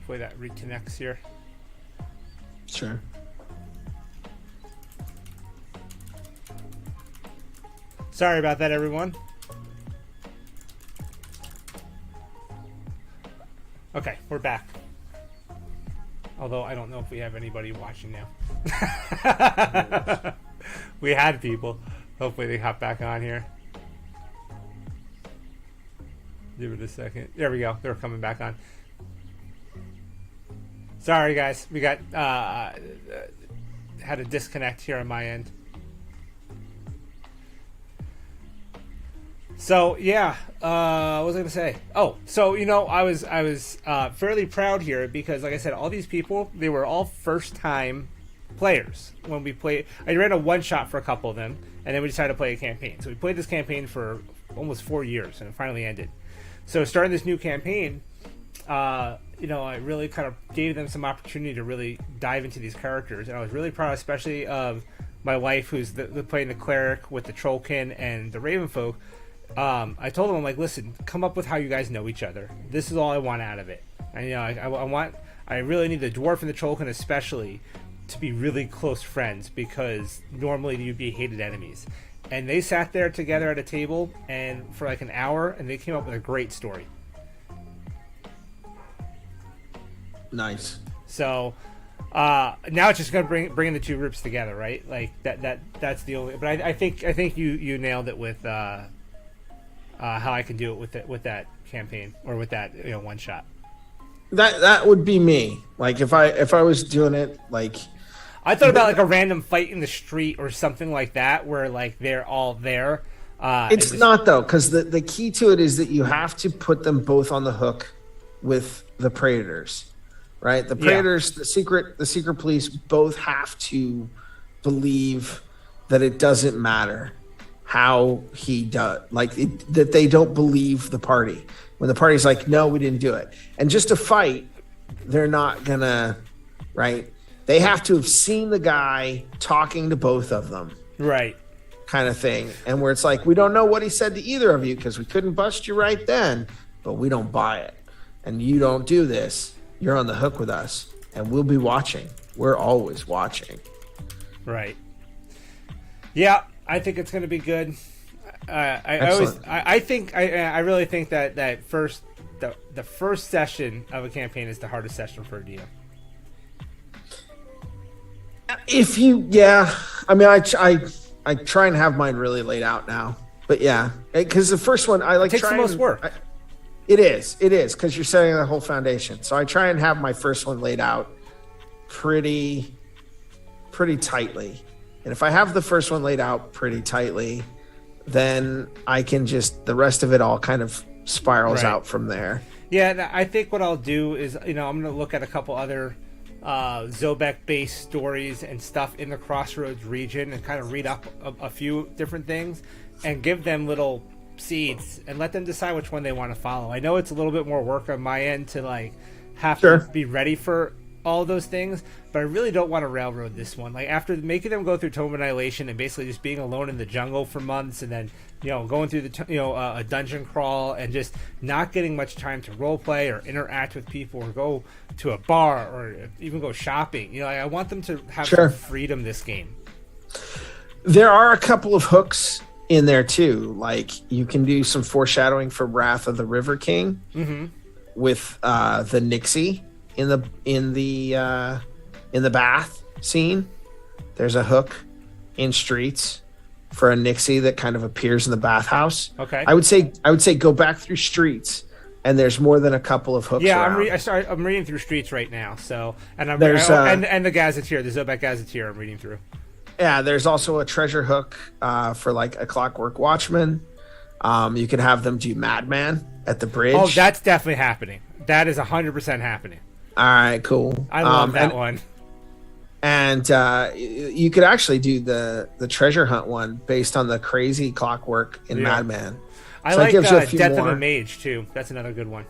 Hopefully that reconnects here. Sure. Sorry about that, everyone. Okay, we're back. Although I don't know if we have anybody watching now. We had people. Hopefully they hop back on here. Give it a second. There we go. They're coming back on. Sorry, guys. We got had a disconnect here on my end. So yeah, what was I gonna say? Oh, so I was fairly proud here because, like I said, all these people, they were all first-time players when we played. I ran a one-shot for a couple of them, and then we decided to play a campaign. So we played this campaign for almost 4 years, and it finally ended. So starting this new campaign, I really kind of gave them some opportunity to really dive into these characters, and I was really proud, especially of my wife, who's playing the cleric with the trollkin and the ravenfolk. I told them, I'm like, listen, come up with how you guys know each other. This is all I want out of it. And I really need the dwarf and the trollkin especially to be really close friends, because normally you'd be hated enemies. And they sat there together at a table and for like an hour, and they came up with a great story. Nice. So now it's just gonna bring the two groups together, right? Like that's the only. But I think you nailed it with how I can do it with that campaign, or with that one shot. That would be me. Like if I was doing it, like I thought about like a random fight in the street or something like that, where like they're all there. It's not though, because the key to it is that you have to put them both on the hook with the predators, right? The predators, the secret police, both have to believe that it doesn't matter how he does, that they don't believe the party. When the party's like, no, we didn't do it. And just to fight, they're not gonna, right? They have to have seen the guy talking to both of them. Right. Kind of thing. And where it's like, we don't know what he said to either of you because we couldn't bust you right then, but we don't buy it. And you don't do this, you're on the hook with us. And we'll be watching. We're always watching. Right. Yeah, I think it's going to be good. I really think that the first session of a campaign is the hardest session for a DM. I try and have mine really laid out now, but yeah, because the first one it takes the most work. It is because you're setting the whole foundation. So I try and have my first one laid out pretty tightly, and if I have the first one laid out pretty tightly, then I can just the rest of it all kind of spirals out from there. Yeah, I think what I'll do is I'm going to look at a couple other Zobek-based stories and stuff in the Crossroads region and kind of read up a few different things and give them little seeds and let them decide which one they want to follow. I know it's a little bit more work on my end to have to be ready for all those things, but I really don't want to railroad this one. Like, after making them go through Tome Annihilation and basically just being alone in the jungle for months, and then going through a dungeon crawl and just not getting much time to role play or interact with people or go to a bar or even go shopping. I want them to have some freedom this game. There are a couple of hooks in there too. Like, you can do some foreshadowing for Wrath of the River King with the Nixie in the bath scene. There's a hook in Streets for a Nixie that kind of appears in the bathhouse. Okay. I would say go back through Streets, and there's more than a couple of hooks. Yeah, I'm reading through Streets right now. So, and and the Gazetteer, the Zobek Gazetteer, I'm reading through. Yeah, there's also a treasure hook for like a Clockwork Watchman. You could have them do Madman at the bridge. Oh, that's definitely happening. That is 100% happening. All right, cool. I love that one. And you could actually do the treasure hunt one based on the crazy Clockwork in Madman. I like Death of a Mage too. That's another good one.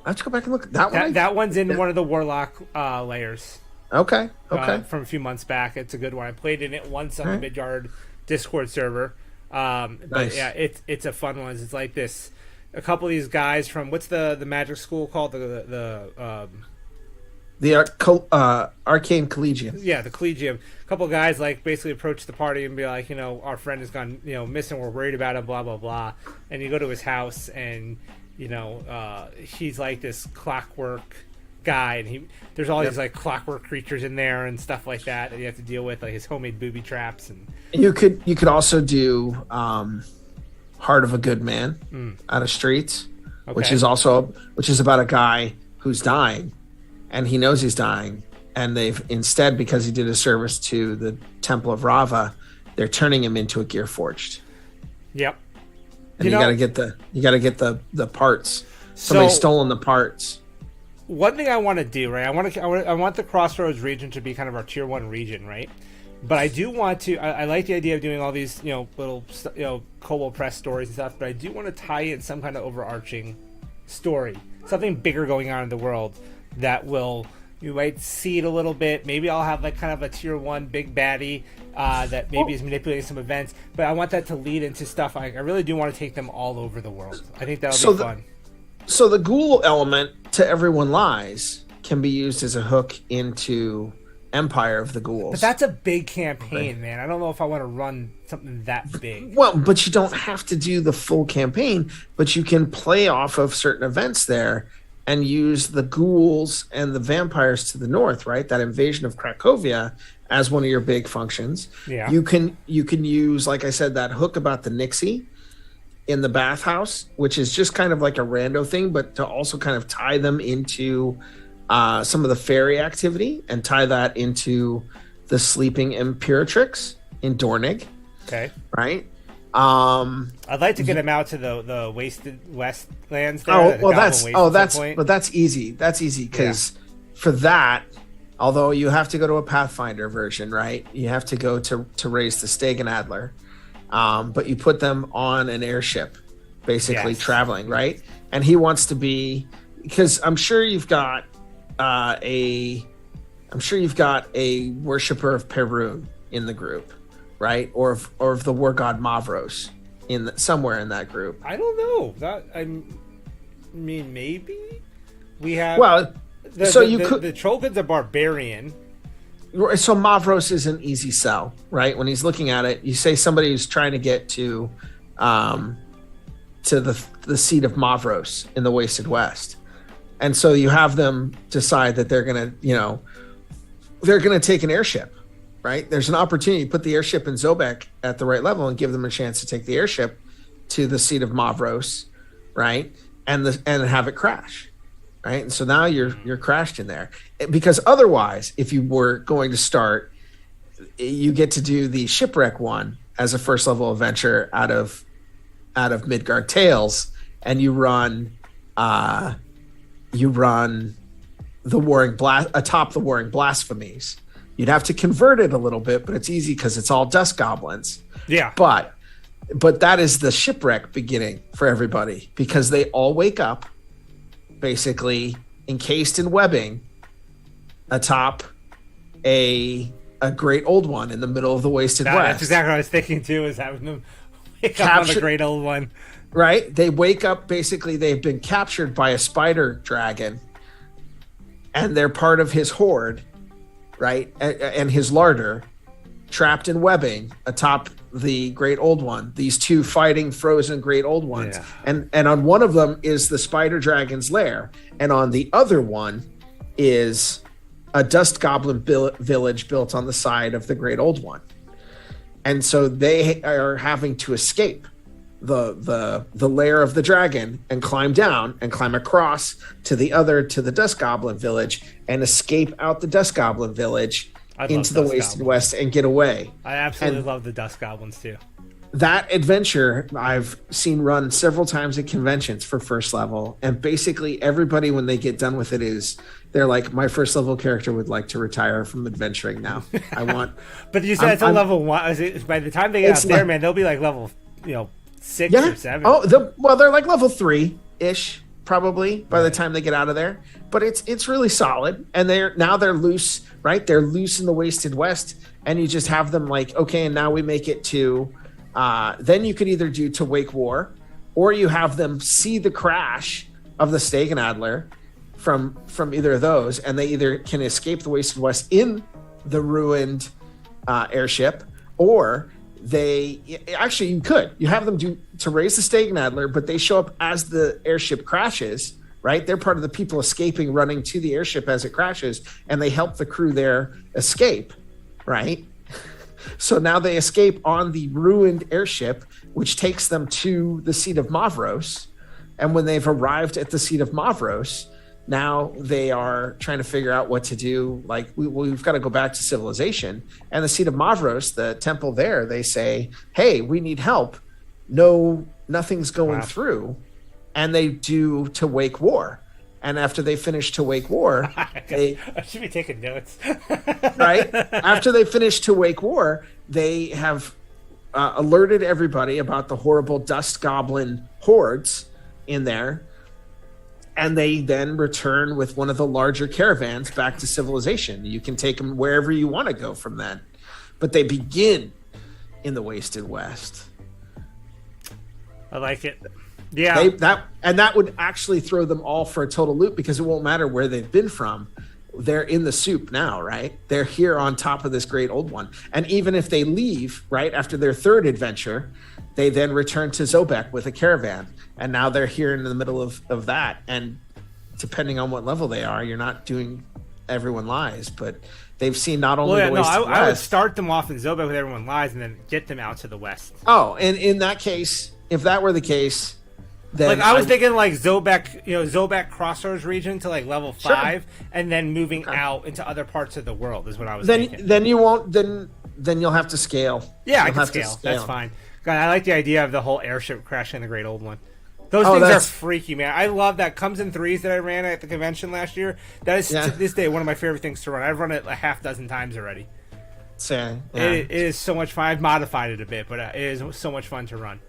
I have to go back and look at that one. That one's in one of the Warlock layers. Okay. From a few months back. It's a good one. I played in it once on the Midgard Discord server. But yeah, it's a fun one. It's like this. A couple of these guys from what's the magic school called? The The Arcane Collegium. Yeah, the Collegium. A couple guys like basically approach the party and be like, our friend has gone, missing. We're worried about him. Blah blah blah. And you go to his house, and he's like this clockwork guy, and there's all these like clockwork creatures in there and stuff like that you have to deal with, like his homemade booby traps. And you could also do Heart of a Good Man out of Streets, which is about a guy who's dying, and he knows he's dying, and they've instead, because he did a service to the Temple of Rava, they're turning him into a Gear Forged. Yep. And you gotta get the parts. Somebody's stolen the parts. One thing I want to do, right? I want the Crossroads region to be kind of our tier 1 region, right? But I do want to. I like the idea of doing all these, little, Kobold Press stories and stuff. But I do want to tie in some kind of overarching story, something bigger going on in the world that you might see it a little bit. Maybe I'll have like kind of a tier 1 big baddie that maybe is manipulating some events. But I want that to lead into stuff. I really do want to take them all over the world. I think that'll be fun. So the ghoul element to Everyone Lies can be used as a hook into Empire of the Ghouls. But that's a big campaign, man. I don't know if I want to run something that big. Well, but you don't have to do the full campaign, but you can play off of certain events there and use the ghouls and the vampires to the north, right? That invasion of Cracovia as one of your big functions. Yeah. You can use, like I said, that hook about the Nixie in the bathhouse, which is just kind of like a rando thing, but to also kind of tie them into some of the fairy activity and tie that into the sleeping Imperatrix in Dornig. Okay. Right? I'd like to get him out to the Wasted West lands there. That's easy. That's easy because for that, although you have to go to a Pathfinder version, right? You have to go to raise the Stegen Adler. But you put them on an airship, basically traveling, right? And he wants to be, because I'm sure you've got a worshiper of Perun in the group, right? Or of the war god Mavros somewhere in that group. I don't know. Maybe we have. Well, the Trollbin's a barbarian. So Mavros is an easy sell, right? When he's looking at it, you say somebody who's trying to get to the seat of Mavros in the Wasted West, and so you have them decide that they're gonna take an airship, right? There's an opportunity to put the airship in Zobek at the right level and give them a chance to take the airship to the seat of Mavros, right? And have it crash. Right. And so now you're crashed in there, because otherwise, if you were going to start, you get to do the shipwreck one as a first level adventure out of Midgard Tales, and you run the atop the Warring Blasphemies. You'd have to convert it a little bit, but it's easy because it's all dust goblins. Yeah. But that is the shipwreck beginning for everybody, because they all wake up basically encased in webbing atop a great old one in the middle of the Wasted West. That's exactly what I was thinking too, is having them wake up on the great old one. Right? They wake up, basically they've been captured by a spider dragon, and they're part of his horde, right? And his larder, trapped in webbing atop the great old one, these two fighting frozen great old ones. And on one of them is the spider dragon's lair, and on the other one is a dust goblin village built on the side of the great old one. And so they are having to escape the lair of the dragon and climb down and climb across to the dust goblin village and escape out the dust goblin village into the Wasted West and get away. I absolutely love the dust goblins too. That adventure I've seen run several times at conventions for first level, and basically everybody, when they get done with it, they're like, my first level character would like to retire from adventuring now. I want. But you said it's a level 1. By the time they get out there, man, they'll be like level 6 or 7. Oh, they're like level 3-ish. Probably by the time they get out of there, but it's really solid, and they're loose, right? They're loose in the Wasted West, and you just have them like, okay, and now we make it to. Then you could either do to Wake War, or you have them see the crash of the Stegen Adler, from either of those, and they either can escape the Wasted West in the ruined airship, or you could have them to raise the Stegen Adler, but they show up as the airship crashes, right? They're part of the people escaping, running to the airship as it crashes, and they help the crew there escape, right? So now they escape on the ruined airship, which takes them to the seat of Mavros. And when they've arrived at the seat of Mavros, now they are trying to figure out what to do. Like, we've got to go back to civilization. And the seat of Mavros, the temple there, they say, hey, we need help. No, nothing's going through. And they do to wake war. And after they finish to wake war, I should be taking notes. right? After they finish to wake war, they have alerted everybody about the horrible dust goblin hordes in there. And they then return with one of the larger caravans back to civilization. You can take them wherever you want to go from then. But they begin in the Wasted West. I like it. Yeah. That would actually throw them all for a total loop, because it won't matter where they've been from. They're in the soup now, right? They're here on top of this great old one. And even if they leave, right, after their third adventure, they then return to Zobek with a caravan. And now they're here in the middle of that. And depending on what level they are, you're not doing Everyone Lies, but they've seen not only the Wasted West. I would start them off in Zobek with Everyone Lies and then get them out to the west. Oh, and in that case, if that were the case, then I was thinking like Zobek Crossroads region to like level 5, and then moving out into other parts of the world is what I was thinking. Then you won't. Then you'll have to scale. Yeah, I can scale. That's fine. God, I like the idea of the whole airship crashing the Great Old One. Those things are freaky, man. I love that. Comes in 3s that I ran at the convention last year. That is to this day one of my favorite things to run. I've run it a half dozen times already. It is so much fun. I've modified it a bit, but it is so much fun to run.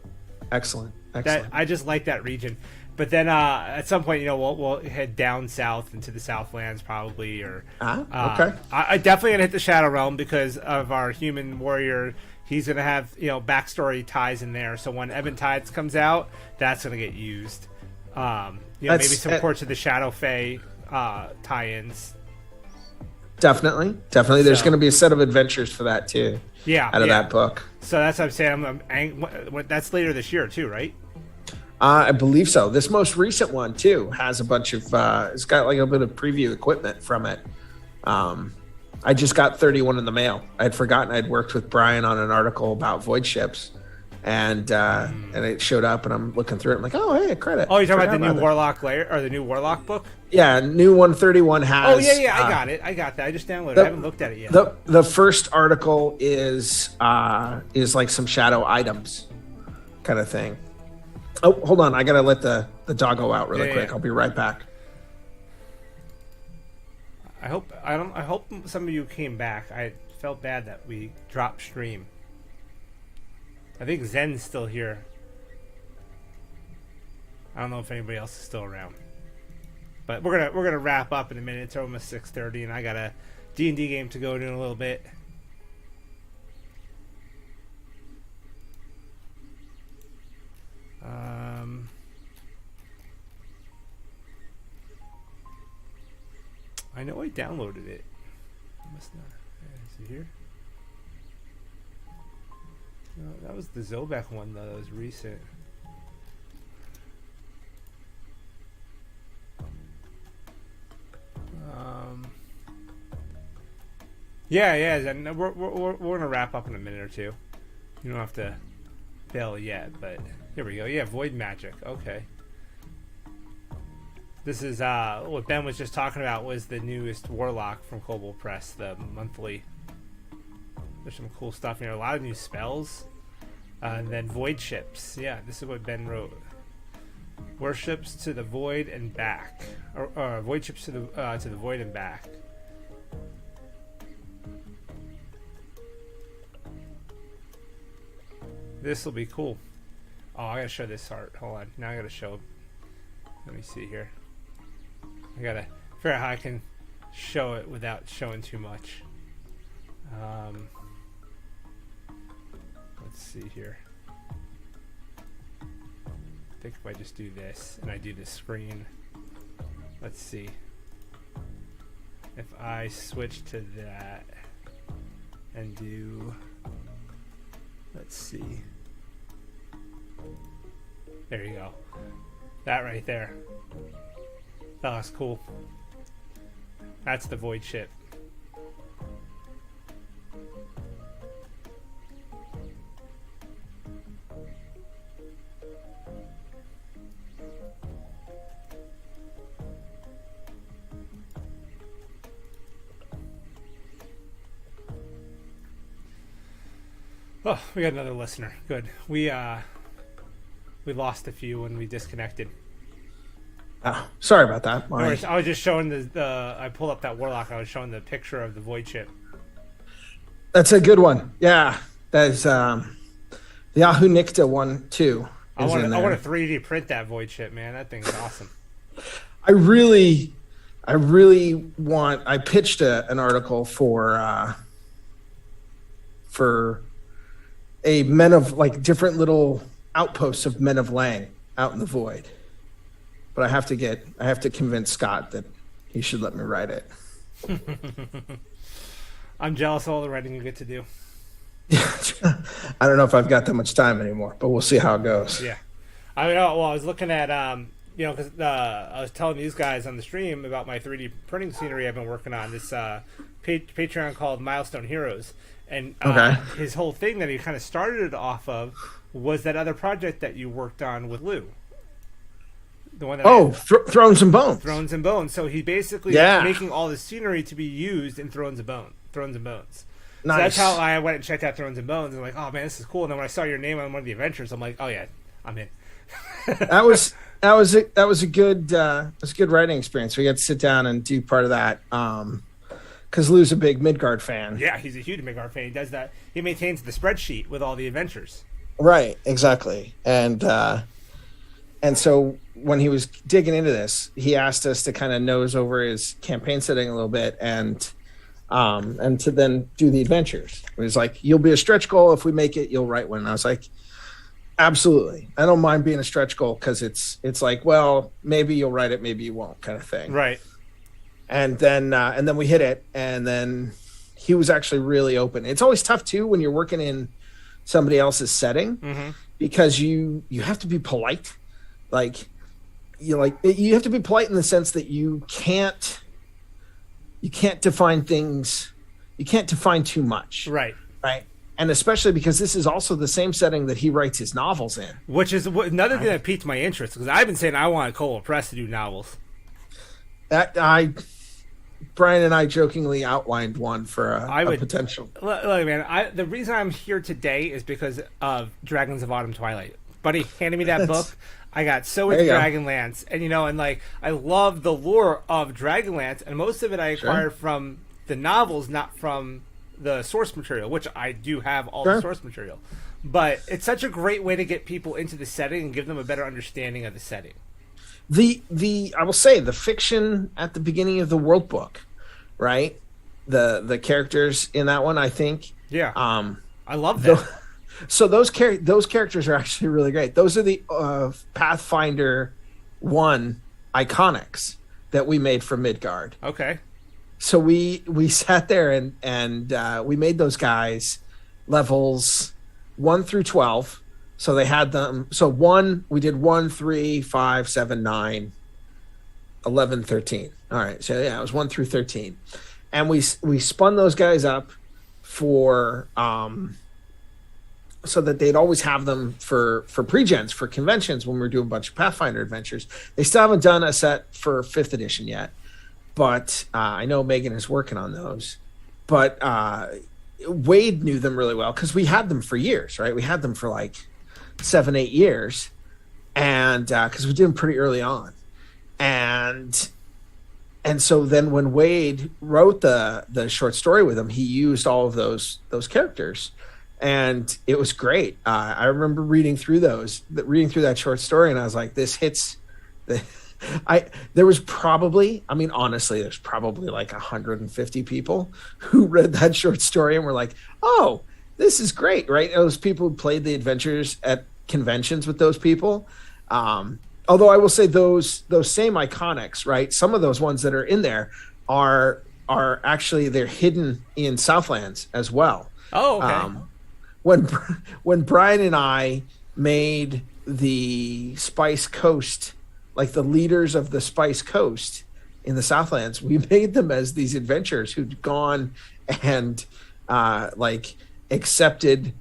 Excellent. I just like that region. But then at some point, we'll head down south into the Southlands probably. Or okay. I definitely gonna hit the Shadow Realm because of our human warrior. He's gonna have backstory ties in there. So when Eventides comes out, that's gonna get used. Maybe some Courts of the Shadow Fae tie-ins. Definitely. There's going to be a set of adventures for that too. Yeah, out of that book. So that's what I'm saying. That's later this year too, right? I believe so. This most recent one too has a bunch of. It's got like a bit of preview equipment from it. I just got 31 in the mail. I had forgotten I'd worked with Brian on an article about void ships, and it showed up, and I'm looking through it. I'm like, oh, hey, credit. Oh, you're talking about the new Warlock layer or the new Warlock book? Yeah, new 131 has. Oh yeah, I got that. I just downloaded it. I haven't looked at it yet. The first article is like some shadow items, kind of thing. Oh, hold on, I gotta let the doggo out really quick. I'll be right back. I hope some of you came back. I felt bad that we dropped stream. I think Zen's still here. I don't know if anybody else is still around. But we're gonna wrap up in a minute. It's almost 6:30, and I got a D&D game to go to in a little bit. I know I downloaded it. I must not. Is it here? No, that was the Zobek one though. That was recent. Yeah. We're gonna wrap up in a minute or two. You don't have to bail yet, but here we go. Yeah, Void Magic. Okay. This is what Ben was just talking about was the newest Warlock from Kobold Press, the monthly. There's some cool stuff here. A lot of new spells. And then Void Ships. Yeah, this is what Ben wrote. Warships to the Void and back. Or Void Ships to the Void and back. This will be cool. Oh, I gotta show this art. Hold on. Now I gotta show. Let me see here. I gotta figure out how I can show it without showing too much. Let's see here. I think if I just do this and I do this screen. let's see. If I switch to that and do, let's see. There you go. That right there. That looks cool. That's the void ship. Oh, we got another listener. Good. We lost a few when we disconnected. Oh, sorry about that. I was just showing the I pulled up that warlock. I was showing the picture of the void ship. That's a good one. Yeah, that's the Yahoo Nikta one too. I want to 3D print that void ship, man. That thing's awesome. I really want. I pitched an article for a Men of, like, different little outposts of Men of Lang out in the void. But I have to convince Scott that he should let me write it. I'm jealous of all the writing you get to do. I don't know if I've got that much time anymore, but well see how it goes. Yeah. I mean, well, I was looking at, because I was telling these guys on the stream about my 3D printing scenery I've been working on, this Patreon called Milestone Heroes. And his whole thing that he kind of started it off of was that other project that you worked on with Lou. The one that Thrones and Bones. Thrones and Bones. So he basically is making all the scenery to be used in Thrones and Bones. Nice. So that's how I went and checked out Thrones and Bones, and I'm like, oh man, this is cool. And then when I saw your name on one of the adventures, I'm like, oh yeah, I'm in. that was a good writing experience. We got to sit down and do part of that. Because Lou's a big Midgard fan. Yeah, he's a huge Midgard fan. He does that. He maintains the spreadsheet with all the adventures. Right, exactly. And so when he was digging into this, he asked us to kind of nose over his campaign setting a little bit and to then do the adventures. It was like, you'll be a stretch goal. If we make it, you'll write one. And I was like, absolutely. I don't mind being a stretch goal because it's like, well, maybe you'll write it, maybe you won't, kind of thing. Right. And then we hit it, and then he was actually really open. It's always tough too when you're working in somebody else's setting, because you have to be polite. You have to be polite in the sense that you can't define things. You can't define too much. Right. And especially because this is also the same setting that he writes his novels in. Which is another thing that piqued my interest, because I've been saying I want Cole Press to do novels. Brian and I jokingly outlined one for a potential. Look, man, the reason I'm here today is because of Dragons of Autumn Twilight. Buddy handed me that book. I got so into Dragonlance, and I love the lore of Dragonlance, and most of it I acquired from the novels, not from the source material, which I do have all the source material. But it's such a great way to get people into the setting and give them a better understanding of the setting. I will say the fiction at the beginning of the world book, right? The characters in that one, I think. Yeah. I love that. So those characters are actually really great. Those are the Pathfinder 1 iconics that we made for Midgard. Okay. So we sat there and we made those guys levels 1 through 12. So they had them. So we did 1, 3, 5, 7, 9, 11, 13. All right. So yeah, it was 1 through 13. And we spun those guys up for, so that they'd always have them for pre-gens, for conventions when we were doing a bunch of Pathfinder adventures. They still haven't done a set for 5th edition yet, but I know Megan is working on those. But Wade knew them really well because we had them for years, right? We had them for like 7-8 years, and because we did them pretty early on, and so then when Wade wrote the short story with him, he used all of those characters, and it was great. I remember reading through that short story, and I was like, this hits there was probably, honestly, there's probably like 150 people who read that short story and were like, oh, this is great, right? Those people who played the adventures at conventions with those people. Although I will say those same iconics, right? Some of those ones that are in there are actually they're hidden in Southlands as well. Oh, okay. When Brian and I made the Spice Coast, like the leaders of the Spice Coast in the Southlands, we made them as these adventurers who'd gone and like accepted,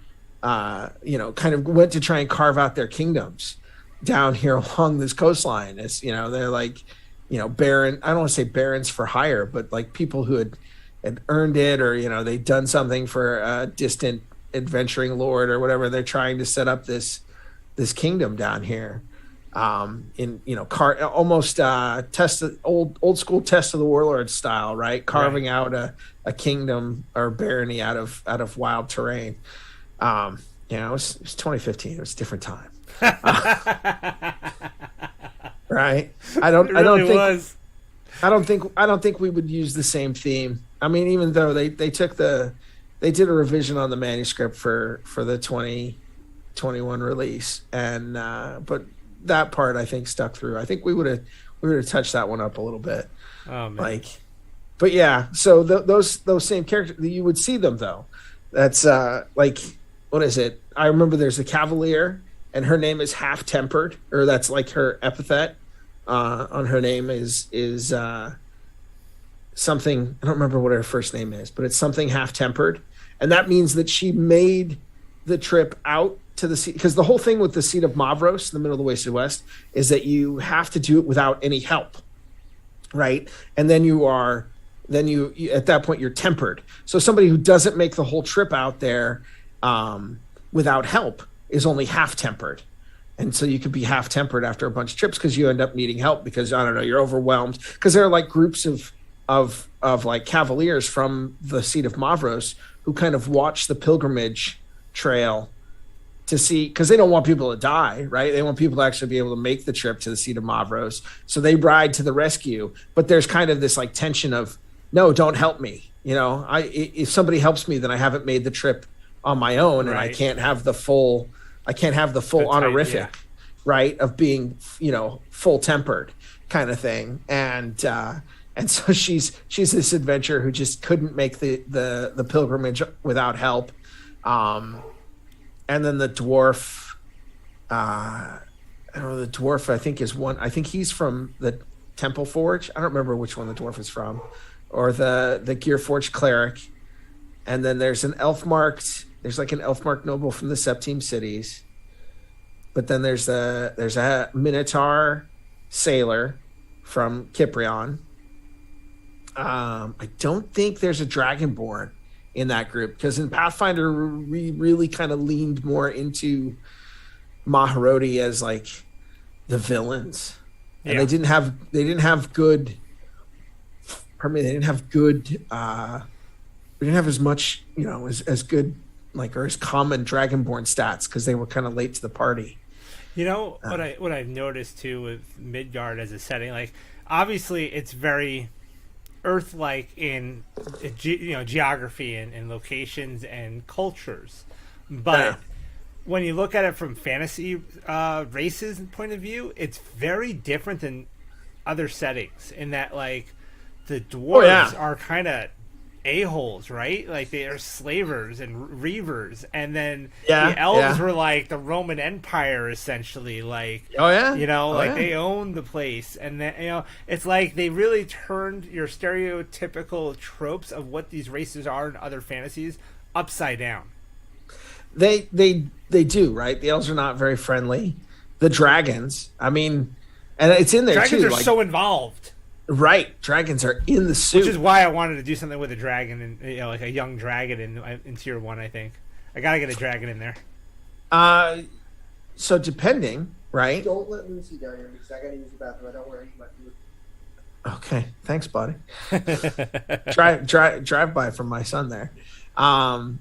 kind of went to try and carve out their kingdoms down here along this coastline. As they're like, baron. I don't want to say barons for hire, but like people who had earned it, or they'd done something for a distant adventuring lord or whatever. They're trying to set up this kingdom down here, in almost old school Test of the Warlord style, right? Carving out a kingdom or barony out of wild terrain. It was 2015. It was a different time. Right. I don't think we would use the same theme. I mean, even though they did a revision on the manuscript for the 2021 release, and but that part I think stuck through. I think we would have touched that one up a little bit. Oh man. But yeah. So those same characters, you would see them though. That's what is it? I remember there's a Cavalier, and her name is Half Tempered, or that's like her epithet on her name is something. I don't remember what her first name is, but it's something Half Tempered, and that means that she made the trip out to the sea, because the whole thing with the Seat of Mavros in the middle of the Wasted West is that you have to do it without any help, right? And then you at that point you're tempered. So somebody who doesn't make the whole trip out there without help is only half tempered. And so you could be half tempered after a bunch of trips because you end up needing help because, I don't know, you're overwhelmed. Because there are like groups of like Cavaliers from the Seat of Mavros who kind of watch the pilgrimage trail to see, because they don't want people to die, right? They want people to actually be able to make the trip to the Seat of Mavros. So they ride to the rescue. But there's kind of this like tension of, no, don't help me. If somebody helps me, then I haven't made the trip on my own, and I can't have the full honorific, right, of being, full tempered kind of thing. And so she's this adventurer who just couldn't make the pilgrimage without help. And then the dwarf, I don't know, the dwarf I think is one. I think he's from the Temple Forge. I don't remember which one the dwarf is from, or the Gearforged cleric. And then there's an elf-marked noble from the Septime Cities. But then there's a Minotaur sailor from Kiprion. I don't think there's a Dragonborn in that group, because in Pathfinder we really kind of leaned more into Maharodi as like the villains, and they didn't have good. Pardon me, they didn't have good. We didn't have as much, as good or as common Dragonborn stats because they were kind of late to the party. What I've noticed too with Midgard as a setting, like obviously it's very Earth-like in geography and locations and cultures, but when you look at it from fantasy races point of view, it's very different than other settings in that like the dwarves are kind of a-holes, right? Like they are slavers and reavers, and then the elves were like the Roman Empire essentially, like they own the place, and then it's like they really turned your stereotypical tropes of what these races are in other fantasies upside down. They do, right? The elves are not very friendly. The dragons, I mean, and it's in there dragons too. Dragons are so involved. Right, dragons are in the suit, which is why I wanted to do something with a dragon and like a young dragon in tier 1. I think I gotta get a dragon in there. So depending, right? Don't let Lucy down here because I gotta use the bathroom. I don't want to eat my food. Okay, thanks, buddy. drive by from my son there. So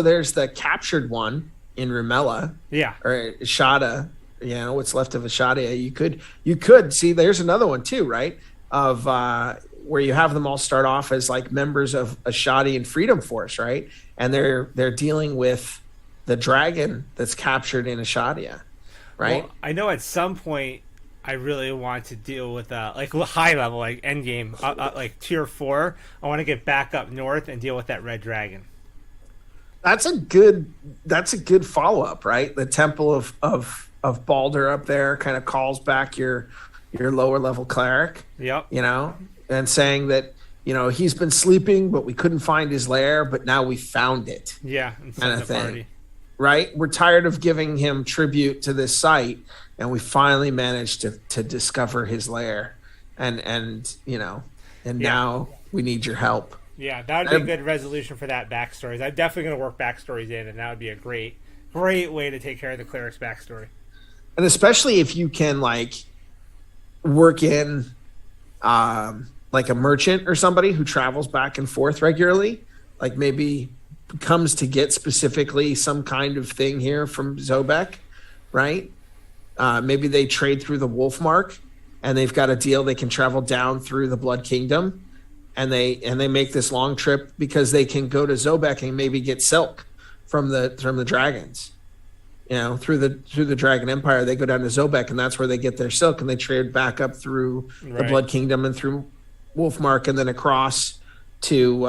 there's the captured one in Rumela, or Shada. What's left of Ashadia. You could see there's another one too, right? Of where you have them all start off as like members of Ashadian Freedom Force, right? And they're dealing with the dragon that's captured in Ashadia, right? Well, I know at some point I really want to deal with like high level, like end game, like tier 4. I want to get back up north and deal with that red dragon. That's a good follow up, right? The Temple of Balder up there kind of calls back your lower level cleric. Yep. And saying that he's been sleeping, but we couldn't find his lair, but now we found it. Yeah, kind of thing. Party. Right? We're tired of giving him tribute to this site, and we finally managed to discover his lair, and now we need your help. Yeah, that would be a good resolution for that backstory. I'm definitely going to work backstories in, and that would be a great way to take care of the cleric's backstory. And especially if you can work in like a merchant or somebody who travels back and forth regularly, like maybe comes to get specifically some kind of thing here from Zobek, right? Maybe they trade through the Wolf Mark and they've got a deal. They can travel down through the Blood Kingdom and they make this long trip because they can go to Zobek and maybe get silk from the dragons, through the Dragon Empire. They go down to Zobek and that's where they get their silk, and they trade back up through the Blood Kingdom and through Wolfmark and then across to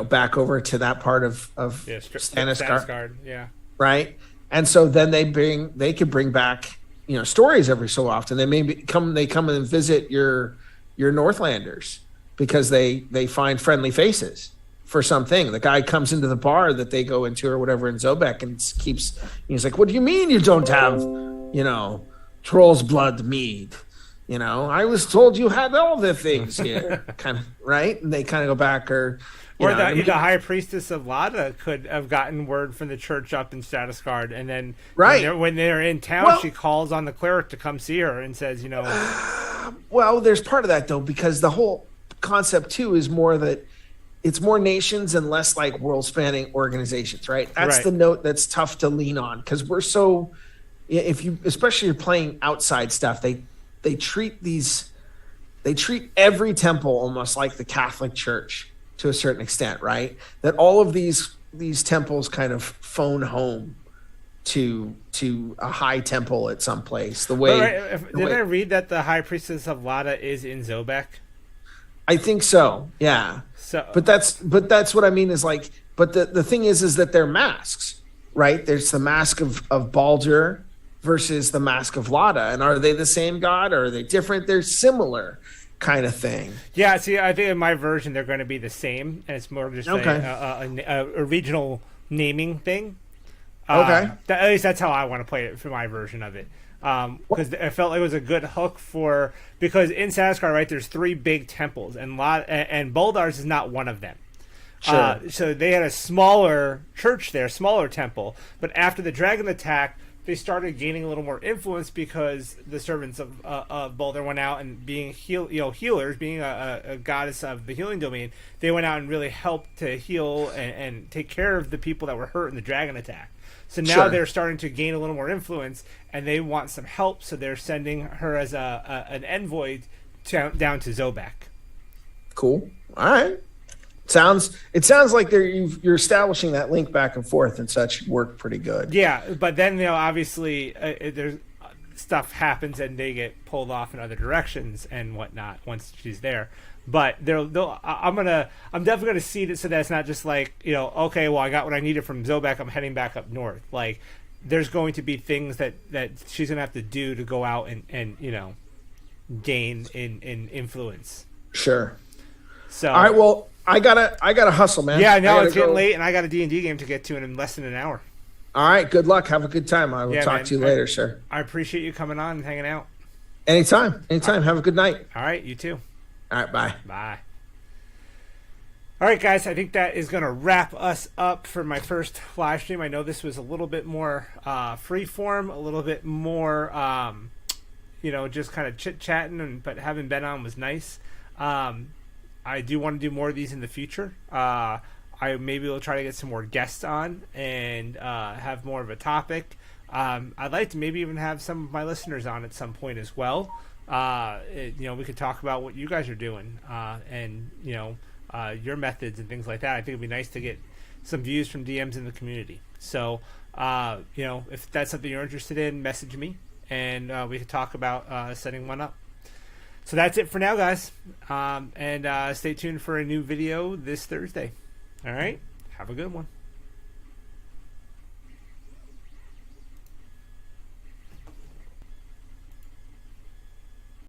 back over to that part of Stannisgard. Yeah. Right. And so then they could bring back, stories every so often. They come and visit your Northlanders because they find friendly faces for something. The guy comes into the bar that they go into or whatever in Zobek and he's like, what do you mean you don't have, troll's blood mead? I was told you had all the things here, kind of, right? And they kind of go back or the high priestess of Lada could have gotten word from the church up in Statesgard, and then when they're in town, she calls on the cleric to come see her and says, Well, there's part of that though, because the whole concept too is more that it's more nations and less like world-spanning organizations, right? That's the note that's tough to lean on because we're so. Especially you're playing outside stuff, they treat every temple almost like the Catholic Church to a certain extent, right? That all of these temples kind of phone home to a high temple at some place. I read that the High Priestess of Lada is in Zobek? I think so. Yeah. But that's what I mean is but the thing is that they're masks, right? There's the mask of Balder versus the mask of Lada, and are they the same god or are they different? They're similar, kind of thing. Yeah, see, I think in my version they're going to be the same, and it's more just a regional naming thing. At least that's how I want to play it for my version of it. Because I felt like it was a good hook because in Statesgard, right, there's 3 big temples, and Boldar's is not one of them. Sure. So they had a smaller church there, smaller temple, but after the dragon attack, they started gaining a little more influence because the servants of Balder went out and being healers, being a goddess of the healing domain, they went out and really helped to heal and take care of the people that were hurt in the dragon attack. So now they're starting to gain a little more influence, and they want some help. So they're sending her as an envoy down to Zobek. Cool. All right. It sounds like you're establishing that link back and forth and such work pretty good. Yeah, but then obviously there's stuff happens and they get pulled off in other directions and whatnot once she's there. But I'm definitely gonna see it so that it's not just like okay, well I got what I needed from Zobek, I'm heading back up north. Like there's going to be things that she's gonna have to do to go out and gain in influence. Sure. So all right, well. I gotta hustle, man. Yeah, no, it's getting late, and I got a D&D game to get to in less than an hour. All right, good luck. Have a good time. I will talk to you later, sir. I appreciate you coming on and hanging out. Anytime. Have a good night. All right, you too. All right, bye. Bye. All right, guys, I think that is going to wrap us up for my first live stream. I know this was a little bit more free-form, a little bit more, just kind of chit-chatting, but having Ben on was nice. I do want to do more of these in the future. Maybe we'll try to get some more guests on and have more of a topic. I'd like to maybe even have some of my listeners on at some point as well. We could talk about what you guys are doing and your methods and things like that. I think it'd be nice to get some views from DMs in the community. So You know, if that's something you're interested in, message me, and we can talk about setting one up. So that's it for now, guys. And stay tuned for a new video this Thursday. All right, have a good one.